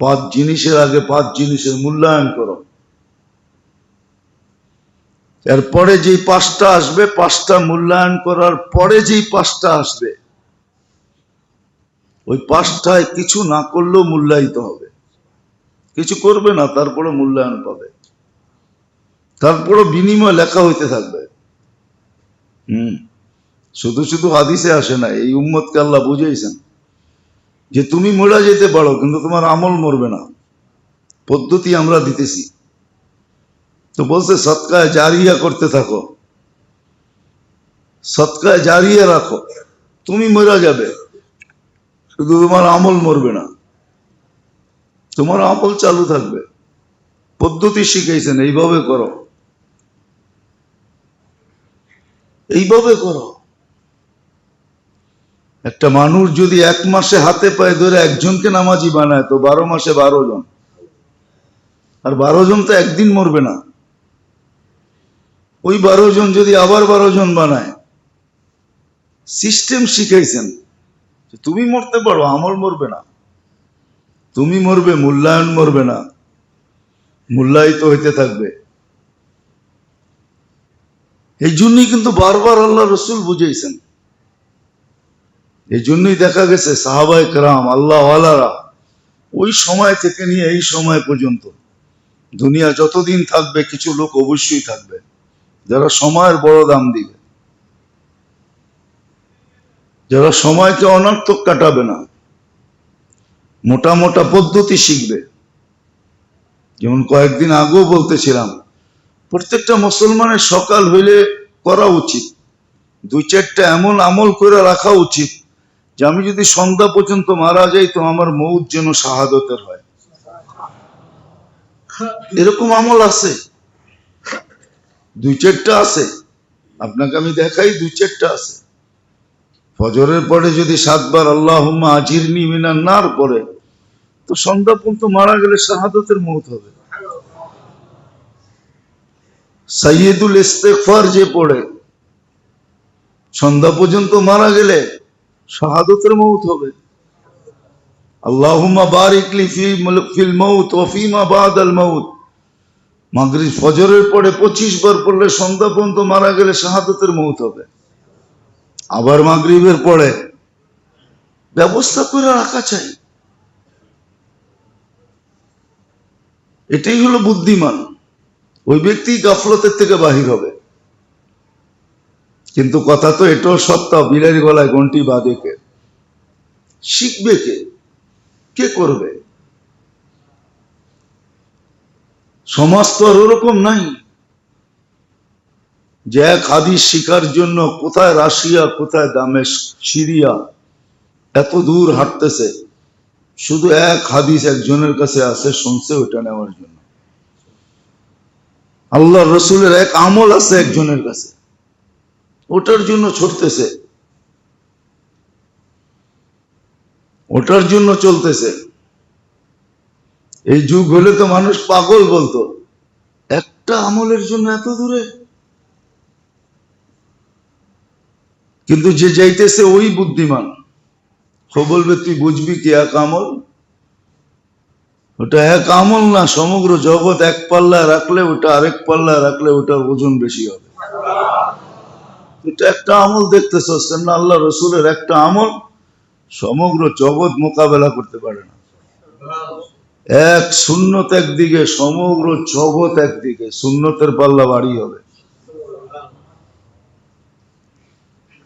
পাঁচ জিনিসের আগে পাঁচ জিনিসের মূল্যায়ন করো, এরপরে যেই পাঁচটা আসবে, পাঁচটা মূল্যায়ন করার পরে যেই পাঁচটা আসবে, ওই পাঁচটায় কিছু না করলেও মূল্যায়িত হবে। কিছু করবে না, তারপরে মূল্যায়ন পাবে, তারপরে বিনিময় লেখা হইতে থাকবে। শুধু শুধু হাদিসে আসে না, এই উম্মতকে আল্লাহ বুঝাইছেন যে তুমি মরে যেতে পারো কিন্তু তোমার আমল মরবে না। পদ্ধতি আমরা দিতেছি, তো বলছে সদকায়ে জারিয়া করতে থাকো, সদকায়ে জারিয়া রাখো, তুমি মরে যাবে শুধু তোমার আমল মরবে না, তোমার আমল চালু থাকবে। পদ্ধতি শিখাইছেন, এইভাবে করো, এইভাবে করো। একটা মানুষ যদি এক মাসে হাতে পায়ে ধরে একজনকে নামাজি বানায়, তো 12 মাসে 12 জন, আর 12 জন তো একদিন মরবে না। ওই 12 জন যদি আবার 12 জন বানায়, সিস্টেম শিখাইছেন যে তুমি মরতে পারো, আমল মরবে না, তুমি মরবে, মূল্যায়ন মরবে না, মূল্যায়িত হইতে থাকবে। এই জন্যই কিন্তু বারবার আল্লাহ রসুল বুঝাইছেন। এই জন্যই দেখা গেছে সাহাবায়ে কেরাম, আল্লাহ ওয়ালারা ওই সময় থেকে নিয়ে এই সময় পর্যন্ত দুনিয়া যতদিন থাকবে, কিছু লোক অবশ্যই থাকবে যারা সময়ের বড় দাম দিবে, যারা সময়কে অনর্থক কাটাবে না, মোটা মোটা পদ্ধতি শিখবে। যেমন কয়েকদিন আগেও বলতেছিলাম, প্রত্যেকটা মুসলমানের সকাল হইলে করা উচিত 2-4টা এমন আমল করে রাখা উচিত যে আমি যদি সন্ধ্যা পর্যন্ত মারা যাই তো আমার মৌত যেন শাহাদতের হয়। এরকম আমল আছে, 2-4টা আছে, আপনাকে আমি দেখাই, 2-4টা আছে। ফজরের পরে যদি 7 বার আল্লাহুম্মা আজিরনি মিনান নার পড়ে, তো সন্ধ্যা পর্যন্ত মারা গেলে শাহাদতের মৌত হবে। সাইয়্যিদুল ইস্তিগফার যে পড়ে, সন্ধ্যা পর্যন্ত মারা গেলে শাহাদতের মৌত হবে। আল্লাহুম্মা বারিক লি ফিল মাউত ওয়া ফিমা বাদাল মাউত, মাগরিব ফজরের পরে 25 বার পড়লে সন্ধ্যা পর্যন্ত মারা গেলে শাহাদতের মৌত হবে। আবার মাগরিবের পরে ব্যবস্থা করে রাখা চাই। এটাই হলো বুদ্ধিমান। ওই ব্যক্তি গাফলতের থেকে বাহির হবে। কিন্তু কথা তো এটাও সত্য, বিড়ারি গলায় ঘন্টি বাঁধে কে? শিখবে কে? কে করবে? সমাজ তো আর ওরকম নাই যে এক হাদিস শিখার জন্য কোথায় রাশিয়া, কোথায় দামেস্ক, সিরিয়া এত দূর হাঁটতেছে, শুধু এক হাদিস একজনের কাছে আছে, শুনছে ওটা নেওয়ার জন্য। আল্লাহ রসুলের এক আমল আছে একজনের কাছে, ওটার জন্য ছুটতেছে, ওটার জন্য চলতেছে। এই যুগ হলে তো মানুষ পাগল বলতো, একটা আমলের জন্য এত দূরে। কিন্তু যে যাইতেছে ওই বুদ্ধিমান, ও বলবে তুই বুঝবি কি এক আমল? ওটা এক আমল না, সমগ্র জগৎ এক পাল্লায় রাখলে ওটা আরেক পাল্লায় রাখলে ওটার ওজন বেশি হবে। এটা একটা আমল দেখতেছ না, আল্লাহ রসুলের একটা আমল সমগ্র জগৎ মোকাবেলা করতে পারে না। এক সুন্নত একদিকে, সমগ্র জগৎ একদিকে, সুন্নতের পাল্লা বাড়ি হবে।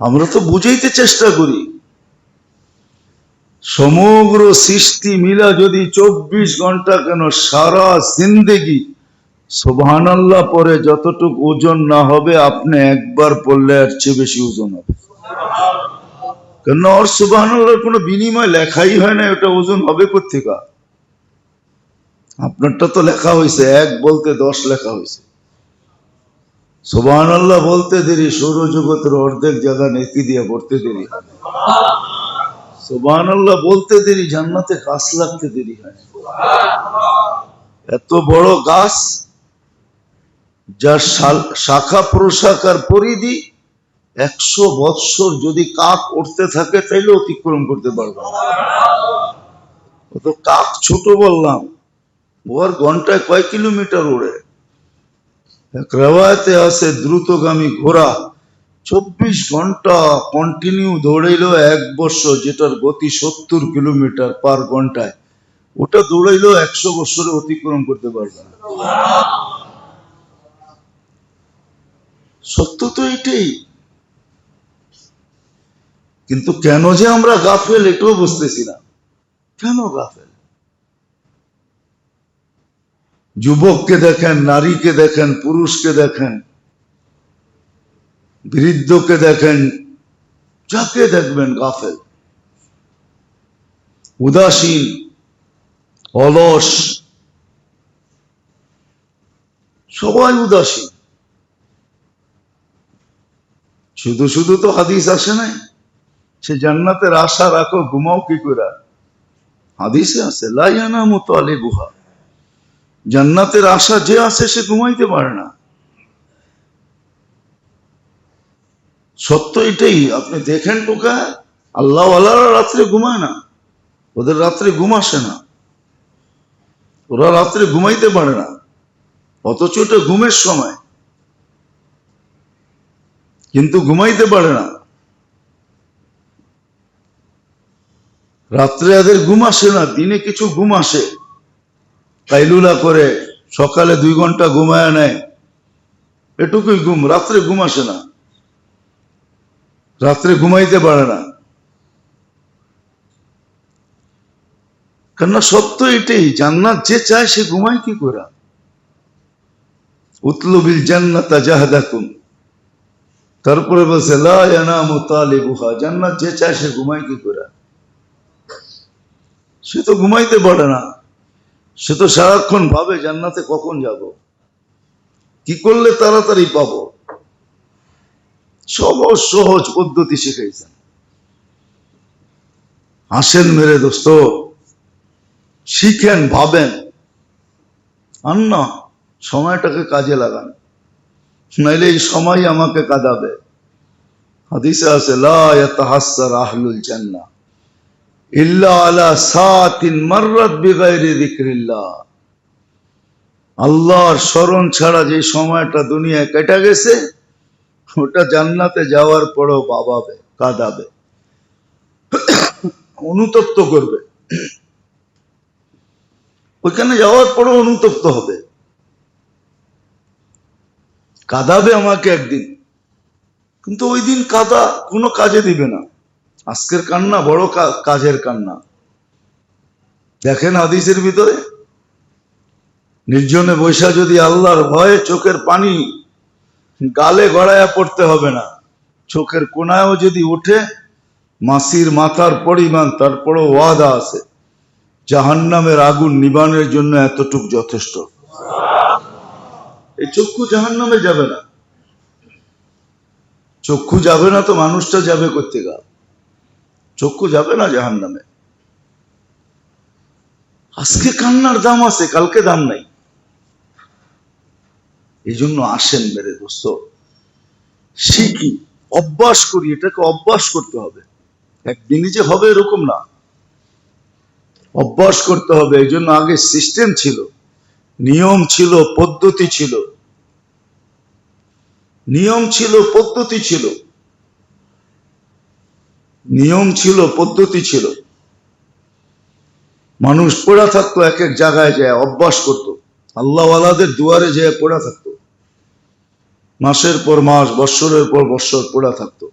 আমরা তো বুঝাইতে চেষ্টা করি, সমগ্র সৃষ্টি মিলা যদি 24 ঘন্টা কেন সারা জিন্দেগি সুবহানাল্লাহ পরে যতটুকু ওজন না হবে, আপনি একবার পড়লে এর চেয়ে বেশি ওজন হবে। কেন? ওর সুবহানাল্লাহর কোনো বিনিময় লেখাই হয় না, ওটা ওজন হবে কোত্থেকে? আপনারটা তো লেখা হয়েছে, 1 বলতে 10 লেখা হয়েছে। সুবহানাল্লাহ বলতে দেরি, সৌরজগতের অর্ধেক জায়গা নেকি দিয়ে ভরতে দেরি। সুবহানাল্লাহ বলতে দেরি, জান্নাতে গাছ লাগতে দেরি হয়। এত বড় গাছ যার শাখা প্রশাখার পরিধি 100 বৎসর যদি কাক উঠতে থাকে তাইলে অতিক্রম করতে পারবে না। ও তো কাক ছোট বললাম, ওর ঘন্টায় কয় কিলোমিটার ওড়ে। এক রেওয়ায়তে আছে দ্রুতগামী ঘোড়া 24 ঘন্টা কন্টিনিউ দৌড়াইলো 1 বছর, যেটার গতি 70 কিলোমিটার পার ঘন্টায়, ওটা দৌড়াইলো 100 বছরে অতিক্রম করতে পারবে না। সত্য তো এটাই। কিন্তু কেন যে আমরা গাফেল এটাও বুঝতেছি না। কেন গাফেল? যুবককে দেখেন, নারীকে দেখেন, পুরুষকে দেখেন, বৃদ্ধকে দেখেন, যাকে দেখবেন গাফেল, উদাসীন, অলস, সবাই উদাসীন। শুধু শুধু তো হাদিস আসে নাই সে জান্নাতের আশা রাখো, ঘুমাও কি করে। হাদিসে আছে লা ইয়ানামু তালিবুহা, জান্নাতের আশা যে আছে সে ঘুমাইতে পারে না। সত্য এটাই। আপনি দেখেন টোকা আল্লাহওয়ালারা রাত্রে ঘুমায় না, ওদের রাত্রে ঘুম আসে না, ওরা রাত্রে ঘুমাইতে পারে না, অথচ এটা ঘুমের সময়, কিন্তু ঘুমাইতে পারে না। রাত্রে এদের ঘুম আসে না, দিনে কিছু ঘুম আসে, কাইলুলা করে সকালে 2 ঘন্টা ঘুমায় নেয়, এটুকুই ঘুম। রাত্রে ঘুম আসে না, রাত্রে ঘুমাইতে পারে না। কেননা সত্য এটাই, জান্নাত যে চায় সে ঘুমায় কি করে। উতলুবিল জান্নাতা জাহদাকুম, তারপরে বলছে লা ইয়ানামু তালিবুহা, জান্নাত যে চায় সে ঘুমায় কি করে। সে তো ঘুমাইতে পারে না, সে তো সারাক্ষণ ভাবে জান্নাতে কখন যাব, কি করলে তাড়াতাড়ি পাবো। সহজ সহজ পদ্ধতি শিখাইছেন। আসেন মেরে দোস্ত, শিখেন, ভাবেন, আর না সময়টাকে কাজে লাগান, নাইলে এই সময় আমাকে কাঁদাবে। হাদিসে আছে লা ইয়াতাহাসসার আহলুল জান্নাহ ইল্লা আলা সাতিন মাররাত বিগাইরি যিকরিল্লাহ, আল্লাহর স্মরণ ছাড়া যে সময়টা দুনিয়ায় কেটে গেছে ওটা জান্নাতে যাওয়ার পরও ভাবাবে, কাঁদাবে, অনুতপ্ত করবে। ওইখানে যাওয়ার পরও অনুতপ্ত হবে, কাঁদাবে আমাকে একদিন, কিন্তু ওই দিন কাঁদা কোনো কাজে দিবে না। আজকের কান্না বড় কাজের কান্না। দেখেন হাদিসের ভিতরে, নির্জনে বৈশা যদি আল্লাহর ভয়ে চোখের পানি গালে গড়াইয়া পড়তে হবে না, চোখের কোনায়ও যদি উঠে মাসির মাথার পরিমাণ, তারপরও ওয়াদা আছে জাহান্নামের আগুন নিবানের জন্য এতটুক যথেষ্ট। এই চক্ষু জাহান্নামে যাবে না, চক্ষু যাবে না তো মানুষটা যাবে করতে গা, চক্ষু যাবে না জাহান্নামে। আজকে কান্নার দাম আছে, কালকে দাম নাই। এই জন্য আসেন মেরে দোস্ত, শিখি, অভ্যাস করি, এটাকে অভ্যাস করতে হবে। একদিনই যে হবে এরকম না, অভ্যাস করতে হবে। এই জন্য আগে সিস্টেম ছিল, নিয়ম ছিল, পদ্ধতি ছিল, নিয়ম ছিল, পদ্ধতি ছিল, নিয়ম ছিল, পদ্ধতি ছিল। মানুষ পড়া থাকতো এক এক জায়গায় যায়, অভ্যাস করত, আল্লাহওয়ালাদের দুয়ারে যায় পড়া থাকতো, মাসের পর মাস, বৎসরের পর বৎসর পড়া থাকতো।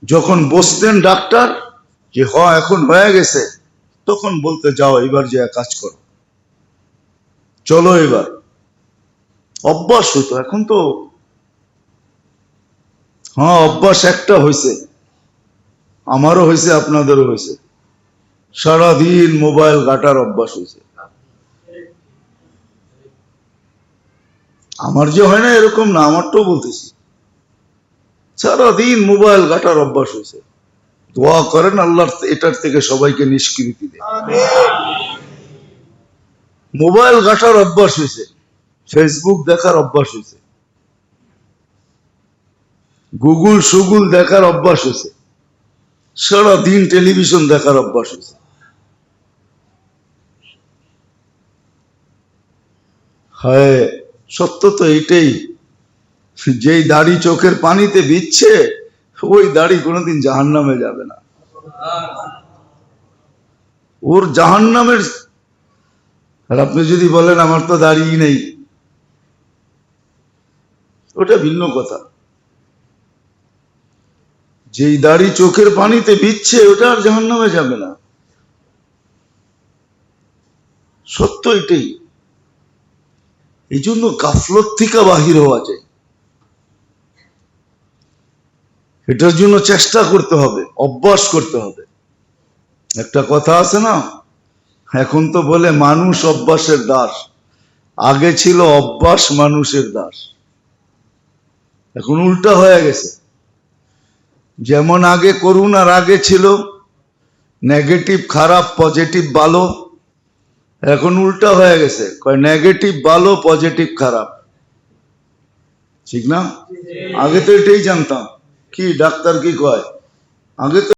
যখন বসতেন ডাক্তার যে এখন হয়ে গেছে, তখন বলতে যাও এবার যে কাজ করো, চলো এবার। অভ্যাস হইতো। এখন তো অভ্যাস একটা হয়েছে, আমারও হয়েছে, আপনাদেরও হয়েছে, সারাদিন মোবাইল ঘাটার অভ্যাস হয়েছে। আমার যে হয় না এরকম না, আমারটাও বলতেছি, সারাদিন মোবাইল ঘাটার অভ্যাস হয়েছে। দোয়া করেন আল্লাহ এটার থেকে সবাইকে নিষ্কৃতি দেয়। মোবাইল ঘাটার অভ্যাস হয়েছে, ফেসবুক দেখার অভ্যাস হয়েছে, গুগল সুগুল দেখার অভ্যাস হয়েছে, সারাদিন টেলিভিশন দেখার অভ্যাস হয়েছে। হায়, সত্য তো এইটাই, যেই দাড়ি চোখের পানিতে ভিজছে ওই দাড়ি কোনোদিন জাহান্নামে যাবে না। ওর জাহান্নামের। আর আপনি যদি বলেন আমার তো দাড়ি নেই, ওটা ভিন্ন কথা। যেই দাড়ি চোখের পানিতে ভিজছে ওটা আর জাহান্নামে যাবে না। সত্য এটাই। এই জন্য গাফলত থেকে বাহির হওয়া যায়, এটার জন্য চেষ্টা করতে হবে, অভ্যাস করতে হবে। একটা কথা আছে না, এখন তো বলে মানুষ অভ্যাসের দাস, আগে ছিল অভ্যাস মানুষের দাস। এখন উল্টা হয়ে গেছে। যেমন আগে করোনার আগে ছিল নেগেটিভ খারাপ, পজিটিভ ভালো, এখন উল্টা হয়ে গেছে, কয় নেগেটিভ ভালো, পজিটিভ খারাপ। ঠিক না? আগে তো এটাই জানতাম। কি ডাক্তার কি কয়, আগে তো